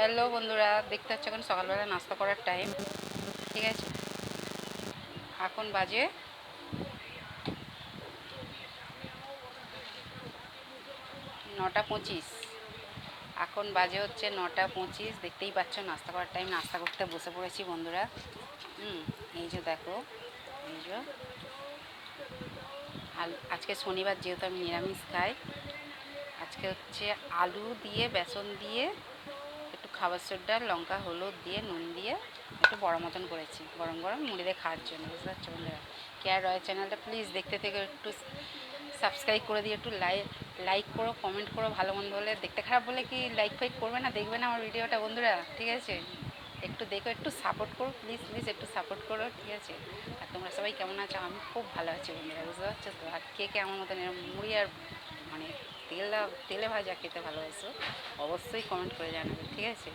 Hello বন্ধুরা, দেখতে পাচ্ছ এখন সকালবেলা নাস্তা করার টাইম। ঠিক আছে, এখন বাজে 9:25। এখন বাজে হচ্ছে 9:25, দেখতেই পাচ্ছ নাস্তা করার টাইম। নাস্তা করতে বসে পড়েছি বন্ধুরা। এই যে দেখো, এই যে আজকে শনিবার, যেহেতু আমি নিরামিষ খাই। আজকে হচ্ছে আলু দিয়ে, বেসন দিয়ে, একটু খাবার সোডা, লঙ্কা, হলুদ দিয়ে, নুন দিয়ে একটু বড় মতন করেছি, গরম গরম মুড়ি দিয়ে খাওয়ার জন্য। বুঝতে পারছো বন্ধুরা? কেয়ার রয় চ্যানেলটা প্লিজ দেখতে থেকে একটু সাবস্ক্রাইব করে দিয়ে একটু লাইক করো, কমেন্ট করো। ভালো মন্দ হলে, দেখতে খারাপ বলে কি লাইক ফাইক করবে না, দেখবে না আমার ভিডিওটা বন্ধুরা? ঠিক আছে, একটু দেখো, একটু সাপোর্ট করো, প্লিজ প্লিজ একটু সাপোর্ট করো। ঠিক আছে, আর তোমরা সবাই কেমন আছো? আমি খুব ভালো আছি বন্ধুরা, বুঝতে পারছো তো? আর কে কে আমার মতন এরকম মুড়ি আর মানে তেলে ভাজা খেতে ভালোবাসো, অবশ্যই কমেন্ট করে জানাবে। ঠিক আছে,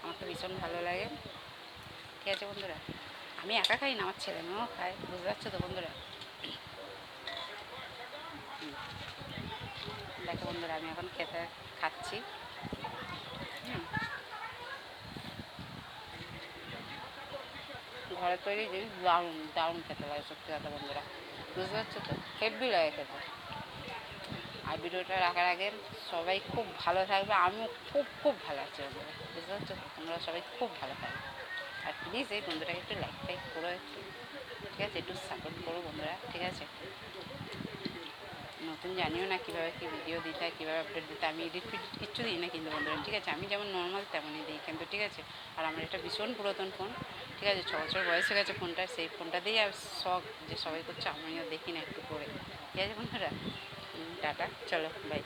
আমার তো ভীষণ ভালো লাগে। ঠিক আছে বন্ধুরা, আমি একা খাই না, আমার ছেলে মেয়েও খায়। বুঝতে পারছো তো বন্ধুরা? দেখো বন্ধুরা, আমি এখন খাচ্ছি। হুম, ঘরের তৈরি জিনিস দারুণ দারুণ খেতে লাগে, সত্যি কথা বন্ধুরা। বুঝতে পারছো তো? হেভি লাগে খেতে। আর ভিডিওটা রাখার আগে সবাই খুব ভালো থাকবে, আমিও খুব খুব ভালো আছি বন্ধুরা। বুঝতে পারছো তো? তোমরা সবাই খুব ভালো থাকবে। আর প্লিজ এই বন্ধুটাকে একটু লাইক ফাইক করো একটু। ঠিক আছে, একটু সাপোর্ট করো বন্ধুরা। ঠিক আছে, নতুন জানিও না কীভাবে কী ভিডিও দিতে হয়, কীভাবে আপডেট দিতে হয়। আমি এডিট ফিডিট কিচ্ছু দিই না কিন্তু বন্ধুরা। ঠিক আছে, আমি যেমন নর্মাল তেমনই দিই কিন্তু। ঠিক আছে, আর আমার এটা ভীষণ পুরাতন ফোন। ঠিক আছে, 6 বছর বয়স হয়ে গেছে ফোনটা। সেই ফোনটা দিয়েই আর শখ যে সবাই করছে, আমিও দেখি না একটু করে। ঠিক আছে বন্ধুরা, টাটা, চলো বাই।